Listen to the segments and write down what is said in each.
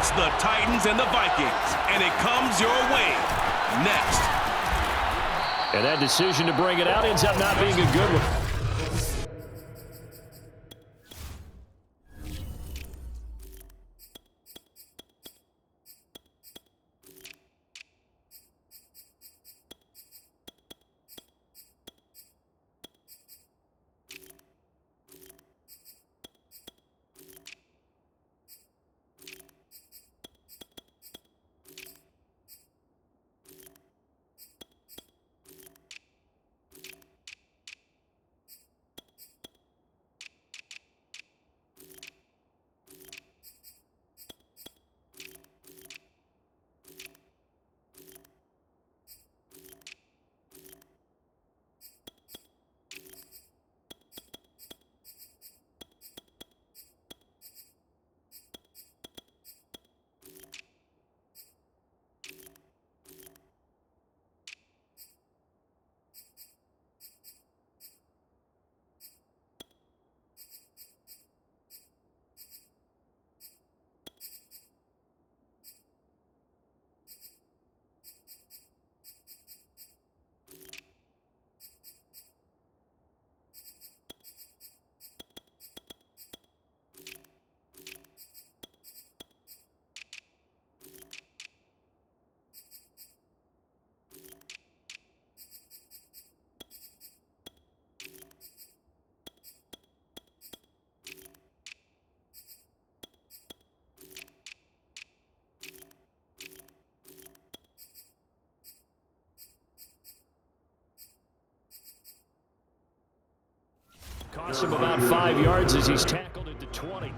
It's the Titans and the Vikings, and it comes your way next. And that decision to bring it out ends up not being a good one. Costs him about 5 yards as he's tackled at the 20. They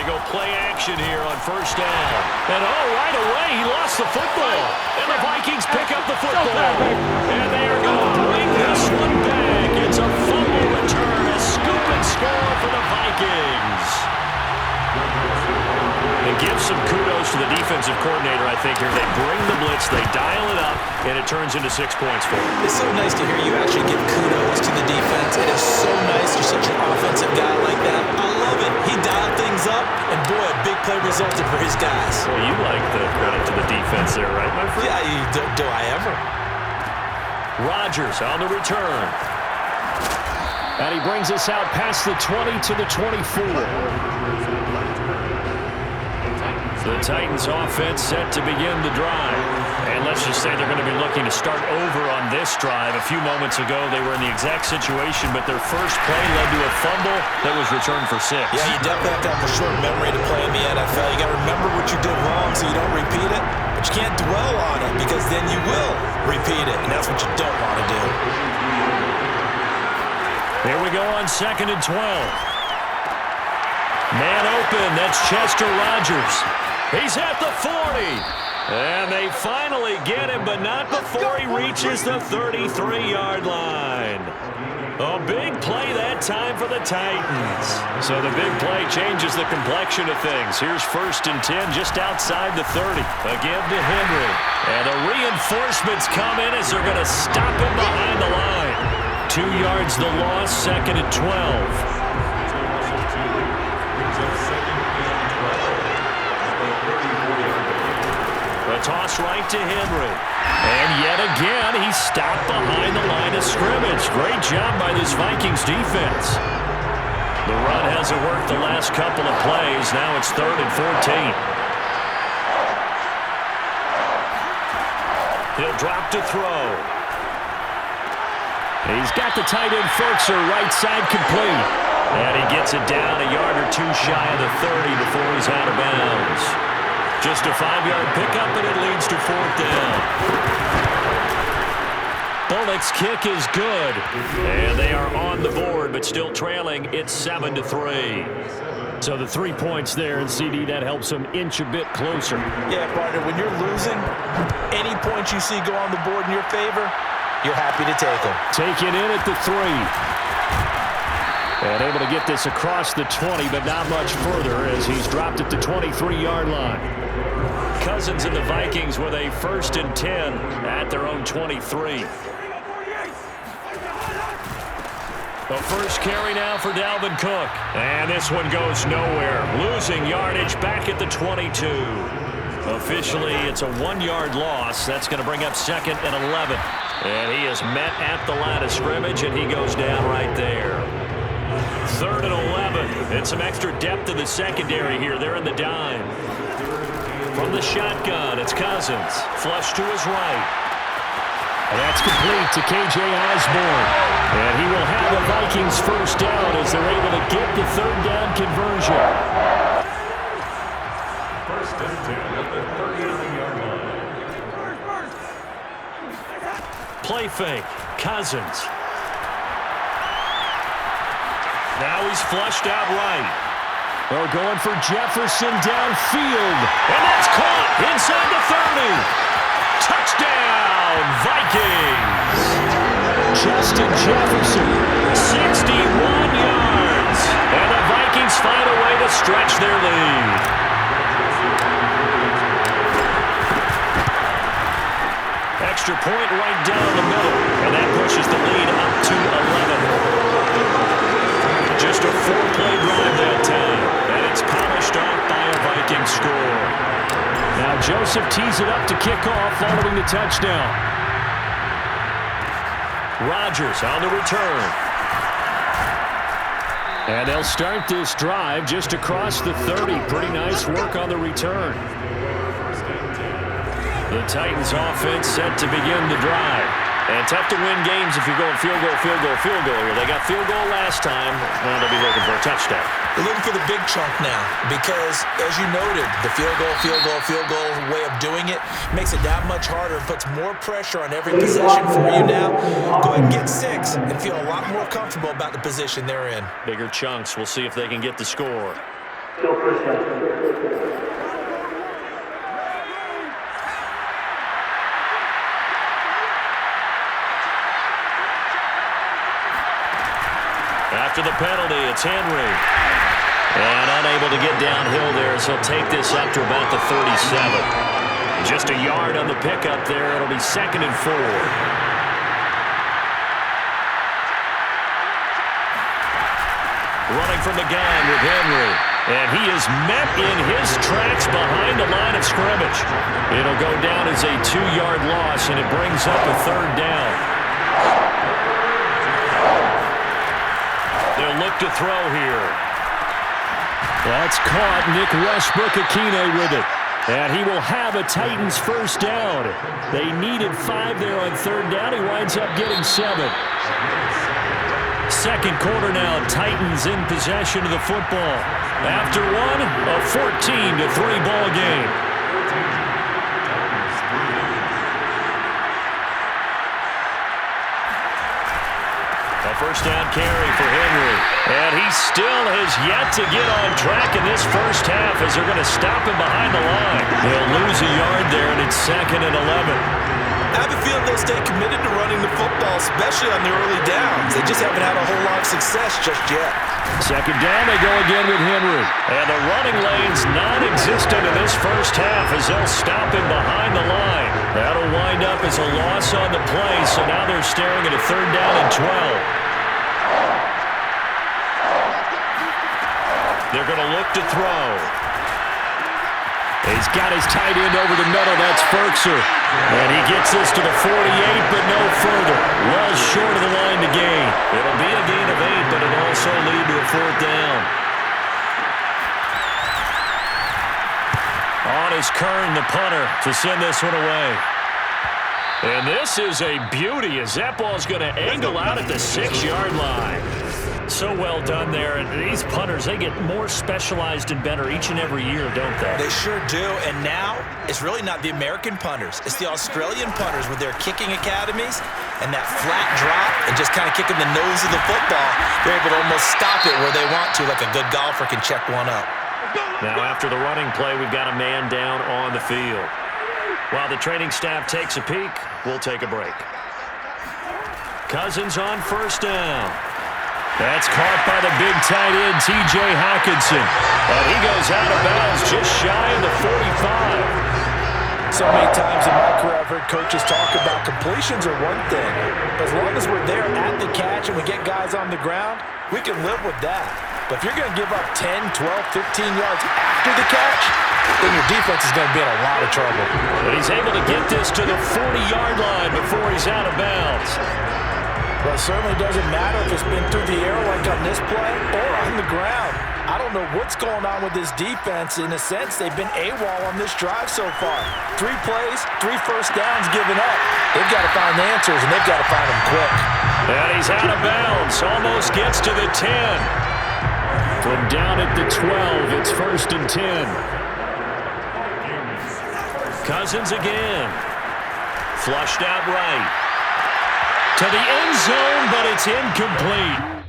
go play action here on first down. And right away, he lost the football. And the Vikings pick up the football. And they are going to bring this one back. It's a fumble return, a scoop and score for the Vikings. And give some kudos to the defensive coordinator, I think, here. They bring the blitz, they dial it up, and it turns into 6 points for them. It's so nice to hear you actually give kudos to the defense. It is so nice. You're such an offensive guy like that. I love it. He dialed things up, and boy, a big play resulted for his guys. Well, you like the credit to the defense there, right, my friend? Yeah, do I ever? Rodgers on the return. And he brings us out past the 20 to the 24. The Titans offense set to begin the drive. And let's just say they're going to be looking to start over on this drive. A few moments ago, they were in the exact situation, but their first play led to a fumble that was returned for 6. Yeah, you definitely have to have a short memory to play in the NFL. You got to remember what you did wrong so you don't repeat it, but you can't dwell on it because then you will repeat it, and that's what you don't want to do. Here we go on 2nd and 12. Man open, that's Chester Rogers. He's at the 40. And they finally get him, but not before he reaches the 33-yard line. A big play that time for the Titans. So the big play changes the complexion of things. Here's 1st and 10 just outside the 30. Again to Henry. And the reinforcements come in as they're going to stop him behind the line. 2 yards the loss, 2nd and 12. Toss right to Henry. And yet again, he's stopped behind the line of scrimmage. Great job by this Vikings defense. The run hasn't worked the last couple of plays. Now it's 3rd and 14. He'll drop to throw. He's got the tight end Ferkser right side complete. And he gets it down a yard or two shy of the 30 before he's out of bounds. Just a 5-yard pickup, and it leads to 4th down. Bullock's kick is good. And they are on the board, but still trailing. It's 7-3. So the 3 points there, and CD, that helps them inch a bit closer. Yeah, partner, when you're losing, any points you see go on the board in your favor, you're happy to take them. Taken in at the 3. And able to get this across the 20, but not much further as he's dropped at the 23-yard line. Cousins and the Vikings with a 1st and 10 at their own 23. The first carry now for Dalvin Cook. And this one goes nowhere. Losing yardage back at the 22. Officially, it's a 1-yard loss. That's going to bring up 2nd and 11. And he is met at the line of scrimmage, and he goes down right there. 3rd and 11. And some extra depth in the secondary here. They're in the dime. From the shotgun, it's Cousins. Flush to his right. And that's complete to K.J. Osborne. And he will have the Vikings 1st down as they're able to get the 3rd down conversion. 1st and 10 at the 39-yard line. Play fake. Cousins. Now he's flushed out right. They're going for Jefferson downfield. And that's caught inside the 30. Touchdown, Vikings! Justin Jefferson, 61 yards. And the Vikings find a way to stretch their lead. Extra point right down the middle. And that pushes the lead up to 11. Just a 4-play drive that time. And it's polished off by a Viking score. Now Joseph tees it up to kick off following the touchdown. Rodgers on the return. And they'll start this drive just across the 30. Pretty nice work on the return. The Titans offense set to begin the drive. And tough to win games if you're going field goal, field goal, field goal here. They got field goal last time. Now they'll be looking for a touchdown. They're looking for the big chunk now because, as you noted, the field goal way of doing it makes it that much harder and puts more pressure on every possession for you now. Go ahead and get 6 and feel a lot more comfortable about the position they're in. Bigger chunks. We'll see if they can get the score. After the penalty, it's Henry. And unable to get downhill there, so he'll take this up to about the 37. Just a yard on the pickup there. It'll be 2nd and 4. Running from the gun with Henry. And he is met in his tracks behind the line of scrimmage. It'll go down as a 2-yard loss, and it brings up a 3rd down. They'll look to throw here. That's caught. Nick Westbrook-Akine with it. And he will have a Titans 1st down. They needed 5 there on 3rd down. He winds up getting 7. 2nd quarter now. Titans in possession of the football. After one, a 14-3 ball game. A 1st down carry for Henry. And he still has yet to get on track in this 1st half as they're going to stop him behind the line. They'll lose a yard there, and it's 2nd and 11. I have a feeling they'll stay committed to running the football, especially on the early downs. They just haven't had a whole lot of success just yet. 2nd down, they go again with Henry. And the running lane's non-existent in this 1st half as they'll stop him behind the line. That'll wind up as a loss on the play, so now they're staring at a 3rd down and 12. They're going to look to throw. He's got his tight end over the middle. That's Ferkser. And he gets this to the 48, but no further. Well short of the line to gain. It'll be a gain of 8, but it'll also lead to a 4th down. On is Kern, the punter, to send this one away. And this is a beauty as that ball's going to angle out at the 6-yard line. So well done there. And these punters, they get more specialized and better each and every year, don't they? They sure do. And now it's really not the American punters. It's the Australian punters with their kicking academies and that flat drop and just kind of kicking the nose of the football. They're able to almost stop it where they want to, like a good golfer can check one up. Now after the running play, we've got a man down on the field. While the training staff takes a peek, we'll take a break. Cousins on 1st down. That's caught by the big tight end, T.J. Hockenson. And he goes out of bounds just shy of the 45. so many times in my career I've heard coaches talk about completions are one thing. As long as we're there at the catch and we get guys on the ground, we can live with that. But if you're going to give up 10, 12, 15 yards after the catch, then your defense is going to be in a lot of trouble. But he's able to get this to the 40-yard line before he's out of bounds. Well, it certainly doesn't matter if it's been through the air like on this play or on the ground. I don't know what's going on with this defense. In a sense, they've been AWOL on this drive so far. 3 plays, 3 first downs given up. They've got to find the answers, and they've got to find them quick. And he's out of bounds. Almost gets to the 10. From down at the 12, it's 1st and 10. Cousins again. Flushed out right. To the end zone, but it's incomplete.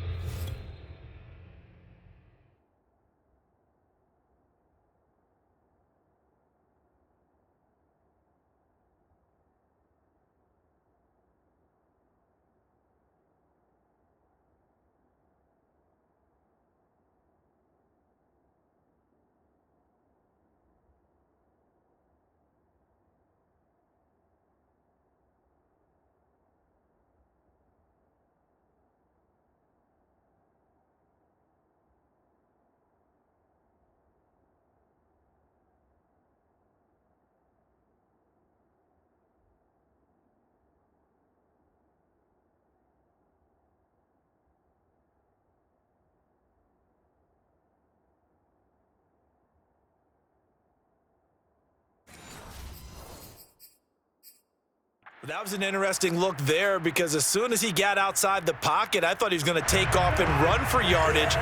That was an interesting look there because as soon as he got outside the pocket, I thought he was going to take off and run for yardage.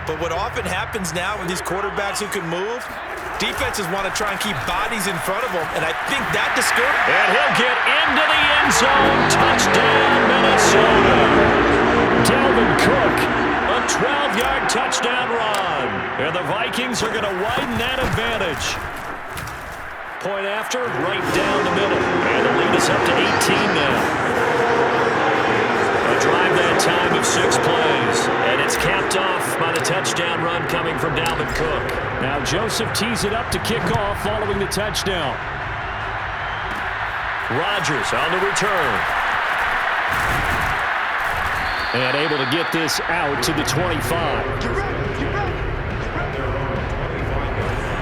But what often happens now with these quarterbacks who can move, defenses want to try and keep bodies in front of them, and I think that discouraged. And he'll get into the end zone. Touchdown, Minnesota. Dalvin Cook, a 12-yard touchdown run. And the Vikings are going to widen that advantage. Point after, right down the middle. And the lead is up to 18 now. A drive that time of 6 plays. And it's capped off by the touchdown run coming from Dalvin Cook. Now Joseph tees it up to kick off following the touchdown. Rodgers on the return. And able to get this out to the 25.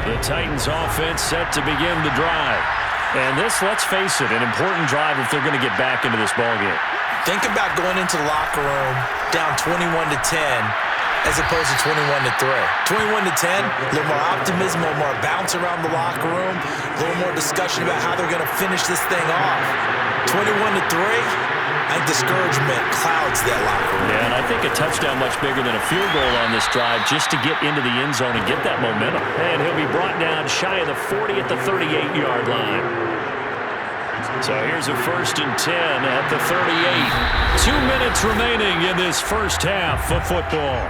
The Titans offense set to begin the drive. And this, let's face it, an important drive if they're going to get back into this ballgame. Think about going into the locker room down 21-10 as opposed to 21-3. 21-10, a little more optimism, a little more bounce around the locker room, a little more discussion about how they're going to finish this thing off. 21-3, I think discouragement clouds that locker room. Yeah, and I think a touchdown much bigger than a field goal on this drive just to get into the end zone and get that momentum. And he'll be brought down shy of the 40 at the 38-yard line. So here's a 1st and 10 at the 38. 2 minutes remaining in this first half of football.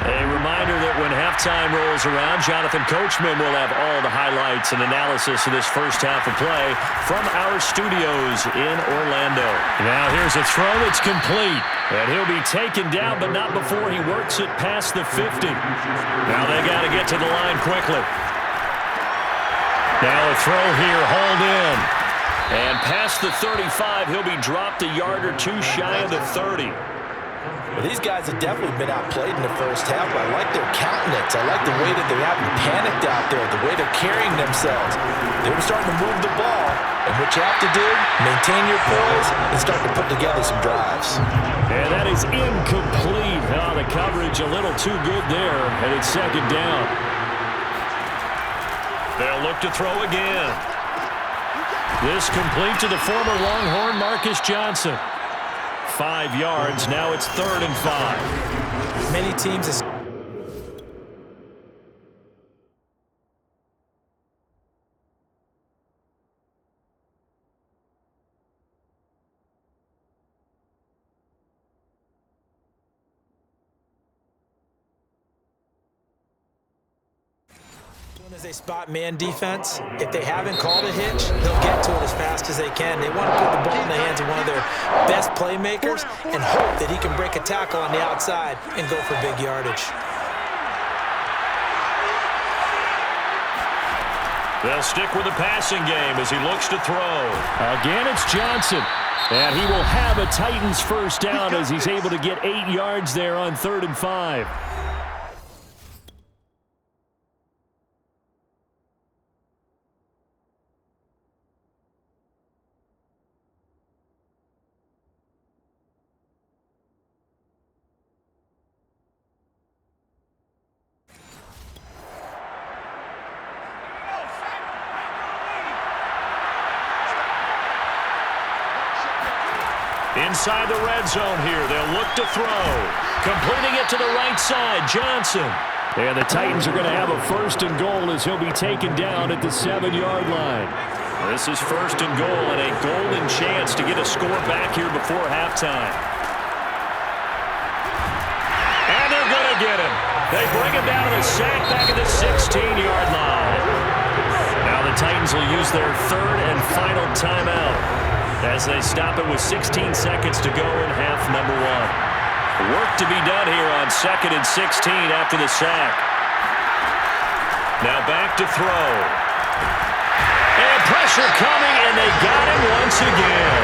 A reminder that when halftime rolls around, Jonathan Coachman will have all the highlights and analysis of this first half of play from our studios in Orlando. Now here's a throw that's complete. And he'll be taken down, but not before he works it past the 50. Now they got to get to the line quickly. Now a throw here, hauled in. And past the 35, he'll be dropped a yard or 2 shy of the 30. Well, these guys have definitely been outplayed in the first half, but I like their countenance. I like the way that they haven't panicked out there, the way they're carrying themselves. They were starting to move the ball, and what you have to do, maintain your poise and start to put together some drives. And that is incomplete. Oh, the coverage a little too good there, and it's 2nd down. They'll look to throw again. This complete to the former Longhorn Marcus Johnson. 5 yards. Now it's 3rd and 5. Many teams as they spot man defense, if they haven't called a hitch, they'll get to it as fast as they can. They want to put the ball in the hands of one of their best playmakers and hope that he can break a tackle on the outside and go for big yardage. They'll stick with the passing game as he looks to throw. Again, it's Johnson. And he will have a Titans first down as he's able to get 8 yards there on 3rd and 5. Inside the red zone here, they'll look to throw. Completing it to the right side, Johnson. And the Titans are going to have a 1st and goal as he'll be taken down at the 7-yard line. This is 1st and goal and a golden chance to get a score back here before halftime. And they're going to get him. They bring him down to the sack back at the 16-yard line. Now the Titans will use their 3rd and final timeout as they stop it with 16 seconds to go in half number 1. Work to be done here on 2nd and 16 after the sack. Now back to throw. And pressure coming, and they got him once again.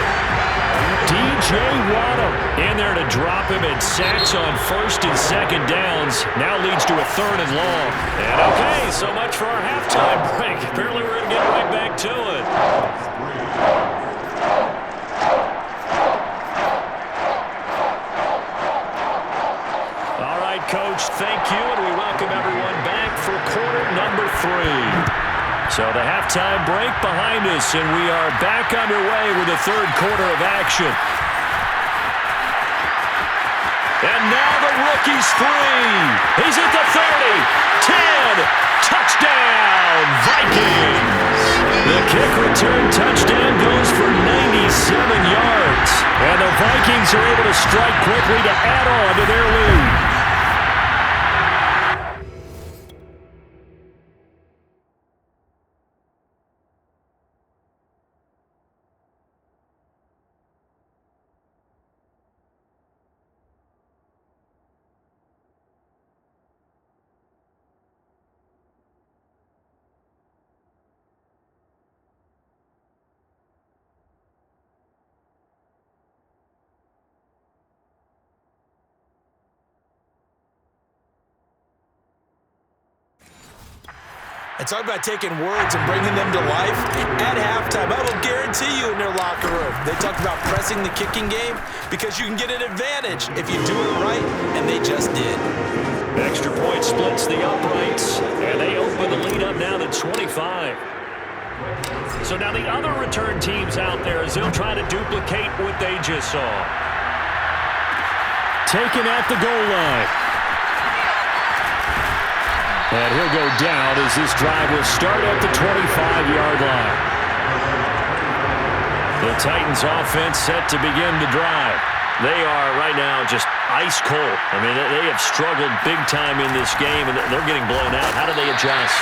DJ Waddle in there to drop him, and sacks on 1st and 2nd downs. Now leads to a 3rd and long. And okay, so much for our halftime break. Apparently we're going to get right back to it. Coach, thank you, and we welcome everyone back for quarter number 3. So the halftime break behind us, and we are back underway with the 3rd quarter of action. And now the rookie's free. He's at the 30, 10, touchdown, Vikings. The kick return touchdown goes for 97 yards, and the Vikings are able to strike quickly to add on to their lead. And talk about taking words and bringing them to life. At halftime, I will guarantee you in their locker room, they talked about pressing the kicking game because you can get an advantage if you do it right, and they just did. Extra point splits the uprights, and they open the lead up now to 25. So now the other return teams out there as they'll try to duplicate what they just saw. Taken at the goal line. And he'll go down as this drive will start at the 25-yard line. The Titans offense set to begin the drive. They are right now just ice cold. I mean, they have struggled big time in this game, and they're getting blown out. How do they adjust?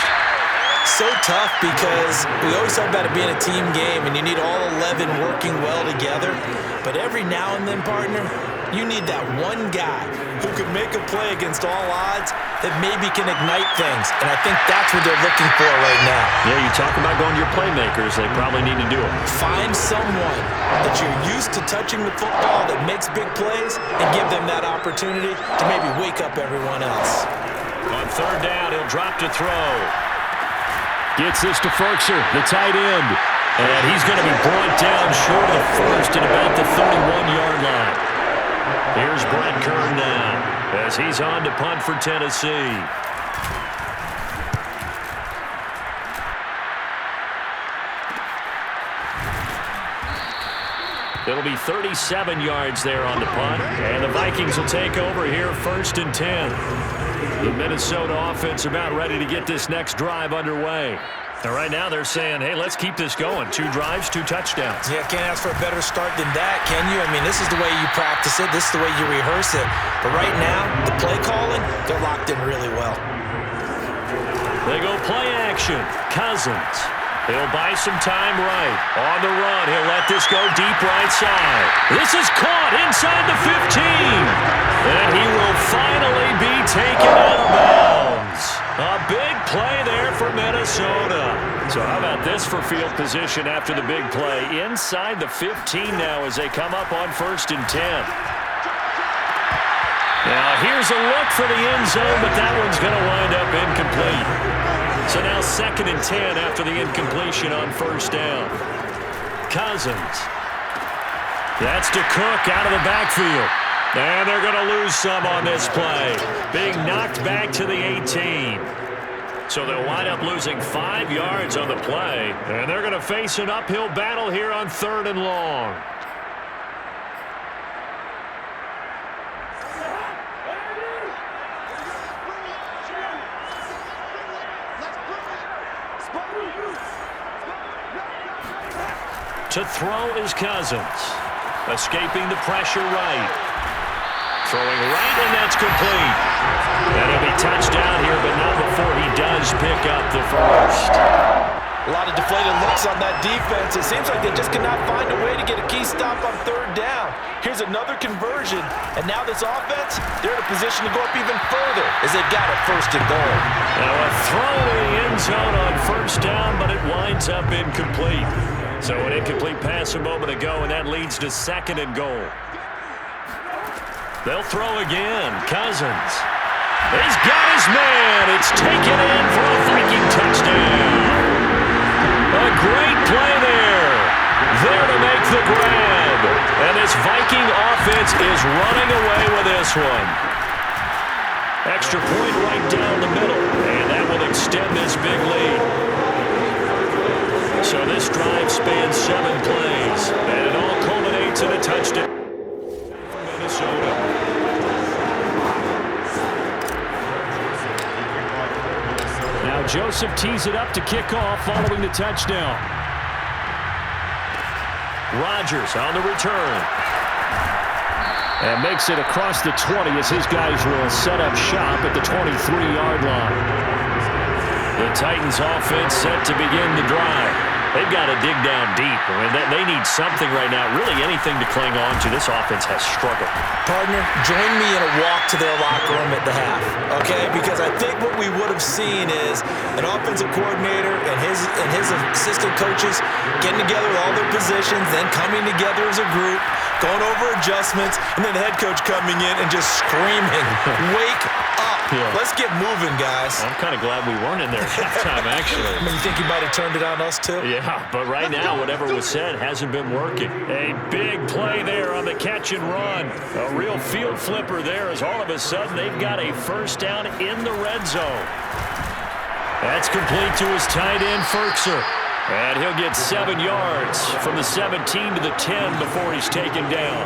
So tough because we always talk about it being a team game, and you need all 11 working well together. But every now and then, partner, you need that one guy who could make a play against all odds that maybe can ignite things. And I think that's what they're looking for right now. Yeah, you talk about going to your playmakers. They probably need to do it. Find someone that you're used to touching the football that makes big plays and give them that opportunity to maybe wake up everyone else. On 3rd down, he'll drop to throw. Gets this to Ferkser, the tight end. And he's going to be brought down short of the 1st at about the 31-yard line. Here's Brett Kern now as he's on to punt for Tennessee. It'll be 37 yards there on the punt, and the Vikings will take over here 1st and 10. The Minnesota offense about ready to get this next drive underway. And right now they're saying, hey, let's keep this going. 2 drives, 2 touchdowns. Yeah, can't ask for a better start than that, can you? I mean, this is the way you practice it. This is the way you rehearse it. But right now, the play calling, they're locked in really well. They go play action. Cousins. He'll buy some time right. On the run, he'll let this go deep right side. This is caught inside the 15. And he will finally be taken out of bounds. A big play there for Minnesota. So how about this for field position after the big play? Inside the 15 now as they come up on 1st and 10. Now here's a look for the end zone, but that one's going to wind up incomplete. So now 2nd and 10 after the incompletion on 1st down. Cousins. That's to Cook out of the backfield. And they're going to lose some on this play. Being knocked back to the 18. So they'll wind up losing 5 yards on the play. And they're going to face an uphill battle here on 3rd and long. To throw is Cousins. Escaping the pressure right. Throwing right, and that's complete. And he'll be touched down here, but not before he does pick up the first. A lot of deflated looks on that defense. It seems like they just cannot find a way to get a key stop on 3rd down. Here's another conversion, and now this offense, they're in a position to go up even further as they've got it 1st and goal. Now a throw to the end zone on 1st down, but it winds up incomplete. So an incomplete pass a moment ago, and that leads to 2nd and goal. They'll throw again. Cousins. He's got his man. It's taken in for a Viking touchdown. A great play there. There to make the grab. And this Viking offense is running away with this one. Extra point right down the middle. And that will extend this big lead. So this drive spans 7 plays. And it all culminates in a touchdown for Minnesota. Now Joseph tees it up to kick off following the touchdown. Rodgers on the return. And makes it across the 20 as his guys will set up shop at the 23-yard line. The Titans offense set to begin the drive. They've got to dig down deep. I mean, they need something right now, really anything to cling on to. This offense has struggled. Partner, join me in a walk to their locker room at the half, okay? Because I think what we would have seen is an offensive coordinator and his assistant coaches getting together with all their positions, then coming together as a group, going over adjustments, and then the head coach coming in and just screaming, wake up. Yeah. Let's get moving, guys. I'm kind of glad we weren't in there at halftime, actually. I mean, you think he might have turned it on us, too? Yeah, but right now, whatever was said hasn't been working. A big play there on the catch and run. A real field flipper there as all of a sudden they've got a 1st down in the red zone. That's complete to his tight end, Firkser. And he'll get 7 yards from the 17 to the 10 before he's taken down.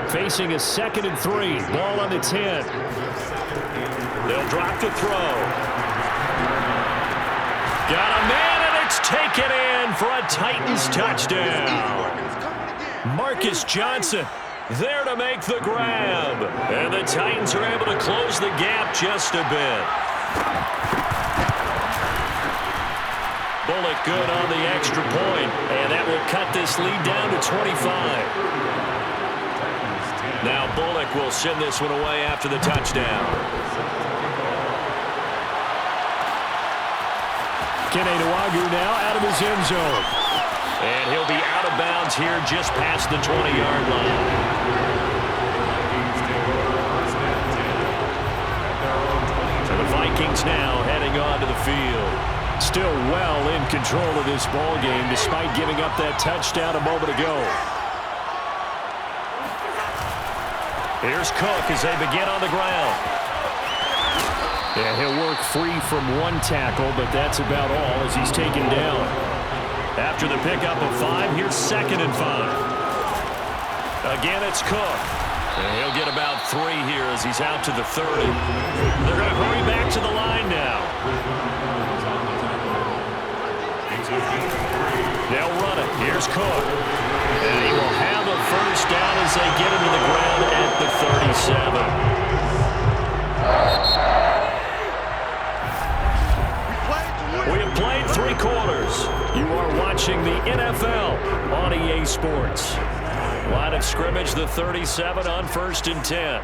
Facing a 2nd and 3. Ball on the 10. They'll drop the throw. Got a man, and it's taken in for a Titans touchdown. Marcus Johnson there to make the grab. And the Titans are able to close the gap just a bit. Bullock good on the extra point, and that will cut this lead down to 25. Now Bullock will send this one away after the touchdown. Kene Nwagu now out of his end zone. And he'll be out of bounds here just past the 20-yard line. So the Vikings now heading onto the field. Still well in control of this ball game despite giving up that touchdown a moment ago. Here's Cook as they begin on the ground. Yeah, he'll work free from one tackle, but that's about all as he's taken down. After the pickup of 5, here's 2nd and 5. Again, it's Cook. And he'll get about 3 here as he's out to the 30. They're going to hurry back to the line now. They'll run it. Here's Cook. And he will have a 1st down as they get him to the ground at the 37. We have played 3 quarters. You are watching the NFL on EA Sports. Line of scrimmage, the 37 on 1st and 10.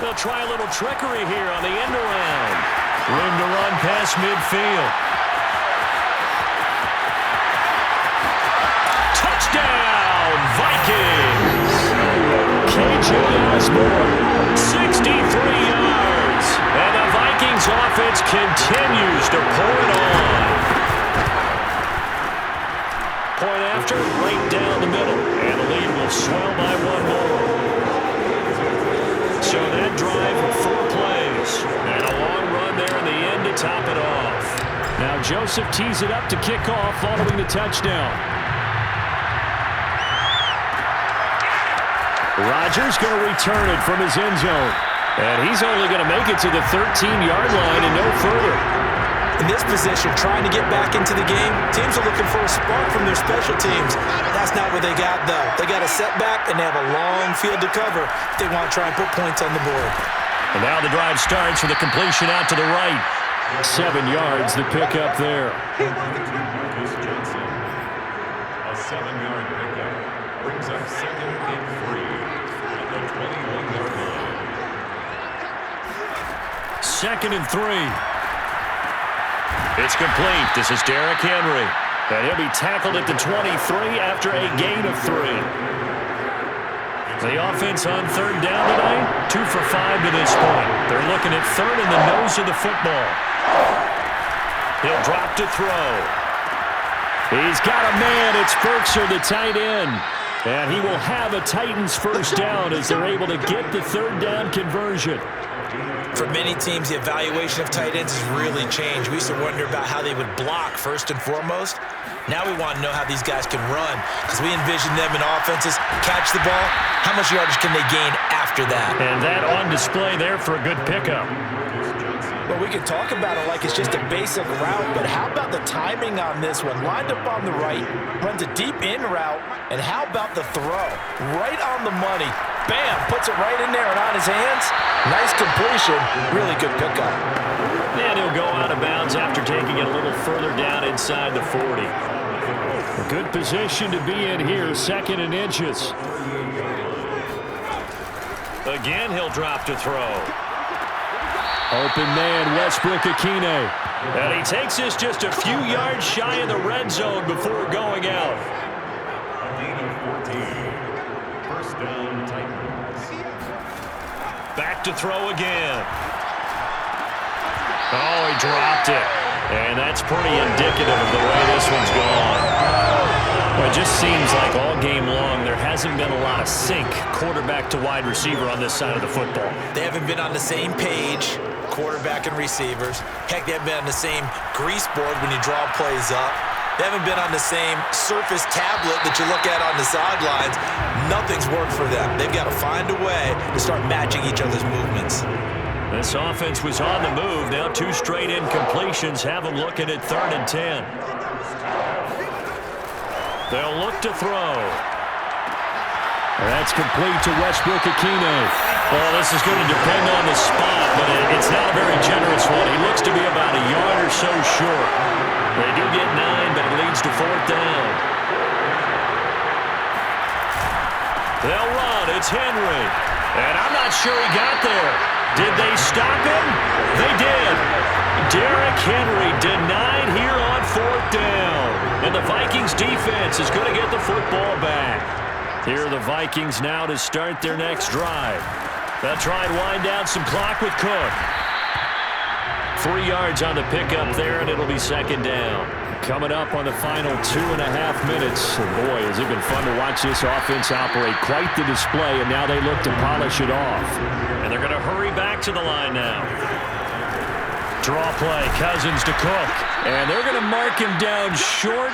They'll try a little trickery here on the end around. Room to run past midfield. Touchdown, Vikings! KJ Osborne, 63 yards. And the Vikings offense continues to pour it on. Point after, right down the middle. And the lead will swell by one more. So that drive of 4 plays. And a long run there in the end to top it off. Now Joseph tees it up to kick off following the touchdown. Rodgers going to return it from his end zone. And he's only going to make it to the 13-yard line and no further. In this position, trying to get back into the game, teams are looking for a spark from their special teams. That's not what they got, though. They got a setback, and they have a long field to cover if they want to try and put points on the board. And now the drive starts with a completion out to the right. 7 yards, the pickup there. A 7-yard pickup brings up 2nd and 3 at the 21-yard line. 2nd and 3. It's complete. This is Derrick Henry. And he'll be tackled at the 23 after a gain of 3. The offense on 3rd down tonight, 2 for 5 to this point. They're looking at 3rd in the nose of the football. He'll drop to throw. He's got a man. It's Berkshire, the tight end. And he will have a Titans first down as they're able to get the 3rd down conversion. For many teams, the evaluation of tight ends has really changed. We used to wonder about how they would block first and foremost. Now we want to know how these guys can run because we envision them in offenses, catch the ball. How much yardage can they gain after that? And that on display there for a good pickup. Well, we can talk about it like it's just a basic route, but how about the timing on this one? Lined up on the right, runs a deep in route, and how about the throw? Right on the money. Bam, puts it right in there and on his hands. Nice completion, really good pickup. And he'll go out of bounds after taking it a little further down inside the 40. A good position to be in here, 2nd and inches. Again, he'll drop to throw. Open man, Westbrook-Ikhine. And he takes this just a few yards shy of the red zone before going out. Gain of 14. First down, Titans. Back to throw again. Oh, he dropped it. And that's pretty indicative of the way this one's gone. Well, it just seems like all game long there hasn't been a lot of sync quarterback to wide receiver on this side of the football. They haven't been on the same page, quarterback and receivers. Heck, they haven't been on the same grease board when you draw plays up. They haven't been on the same Surface tablet that you look at on the sidelines. Nothing's worked for them. They've got to find a way to start matching each other's movements. This offense was on the move. Now 2 straight incompletions have them looking at 3rd and 10. They'll look to throw. That's complete to Westbrook-Ikhine. Well, this is going to depend on the spot, but it's not a very generous one. He looks to be about a yard or so short. They do get 9, but it leads to 4th down. They'll run. It's Henry. And I'm not sure he got there. Did they stop him? They did. Derrick Henry denied here on 4th down. And the Vikings defense is going to get the football back. Here are the Vikings now to start their next drive. They'll try and wind down some clock with Cook. 3 yards on the pickup there, and it'll be 2nd down. Coming up on the final 2.5 minutes. And boy, has it been fun to watch this offense operate. Quite the display, and now they look to polish it off. And they're going to hurry back to the line now. Draw play, Cousins to Cook. And they're going to mark him down short,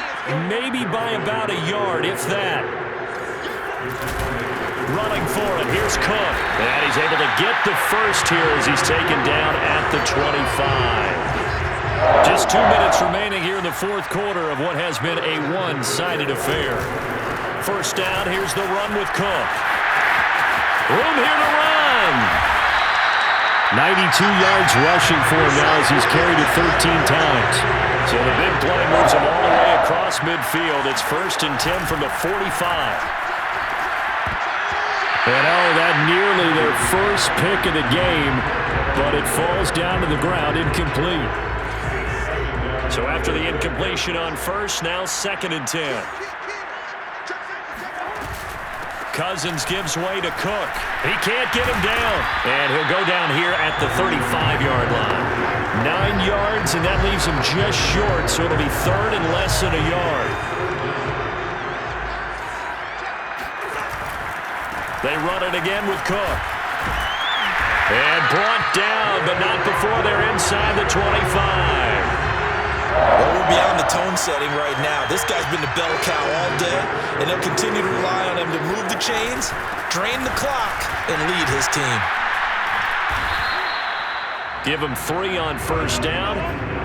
maybe by about a yard, if that. Running for it, here's Cook. And he's able to get the first here as he's taken down at the 25. Just 2 minutes remaining here in the 4th quarter of what has been a one-sided affair. First down, here's the run with Cook. Room here to run. 92 yards rushing for him now as he's carried it 13 times. So the big play moves him all the way across midfield. It's 1st and 10 from the 45. And oh, that nearly their first pick of the game. but it falls down to the ground incomplete. So after the incompletion on first, now 2nd and 10. Cousins gives way to Cook. He can't get him down. And he'll go down here at the 35-yard line. 9 yards, and that leaves him just short, so it'll be 3rd and less than a yard. They run it again with Cook. And brought down, but not before they're inside the 25. Well, we're beyond the tone setting right now. This guy's been the bell cow all day, and they'll continue to rely on him to move the chains, drain the clock, and lead his team. Give him 3 on first down.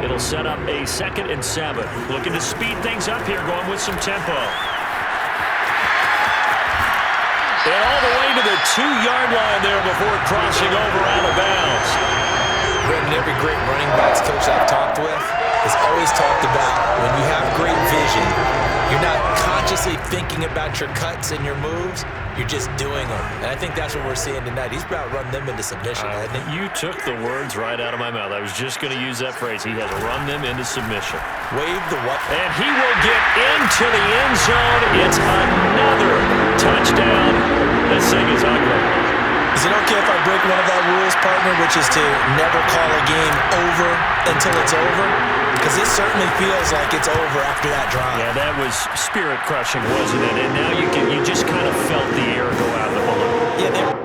It'll set up a 2nd and 7. Looking to speed things up here, going with some tempo. And all the way to the 2-yard line there before crossing over out of bounds. Brendan, every great running backs coach I've talked with has always talked about when you have great vision, you're not consciously thinking about your cuts and your moves, you're just doing them. And I think that's what we're seeing tonight. He's about to run them into submission, hasn't he? You took the words right out of my mouth. I was just going to use that phrase. He has run them into submission. Wave the what? And he will get into the end zone. It's another touchdown. This thing is ugly. Is it okay if I break one of our rules, partner, which is to never call a game over until it's over? Because it certainly feels like it's over after that drive. Yeah, that was spirit-crushing, wasn't it? And now you just kind of felt the air go out of the balloon. Yeah,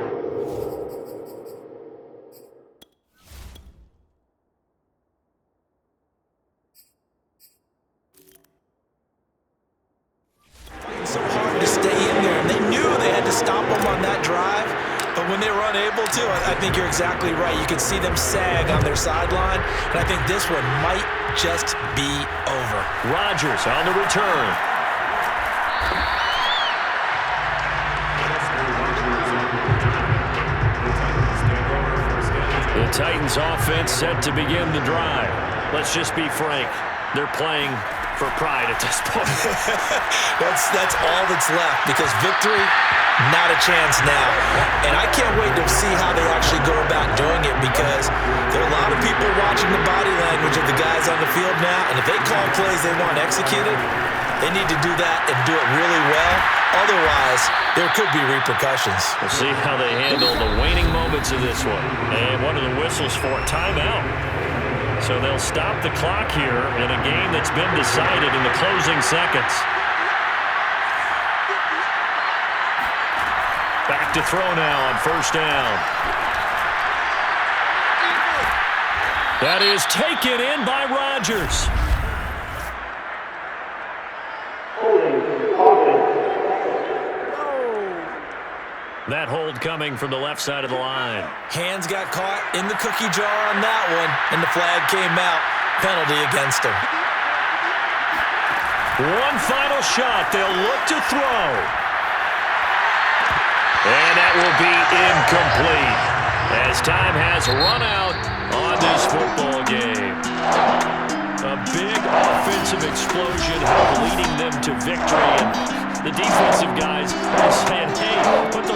so hard to stay in there, and they knew they had to stop them on that drive. But when they were unable to, I think you're exactly right. You can see them sag on their sideline, and I think this one might just be over. Rodgers on the return. The Titans offense set to begin the drive. Let's just be frank. They're playing for pride at this point. That's all that's left, because victory, not a chance now. And I can't wait to see how they actually go about doing it, because there are a lot of people watching the body language of the guys on the field now, and if they call plays they want executed, they need to do that and do it really well. Otherwise, there could be repercussions. We'll see how they handle the waning moments of this one. And one of the whistles for a timeout. So they'll stop the clock here in a game that's been decided in the closing seconds. Back to throw now on first down. That is taken in by Rodgers. That hold coming from the left side of the line. Hands got caught in the cookie jar on that one, and the flag came out. Penalty against him. One final shot. They'll look to throw. And that will be incomplete as time has run out on this football game. A big offensive explosion leading them to victory. And the defensive guys are saying, hey, put the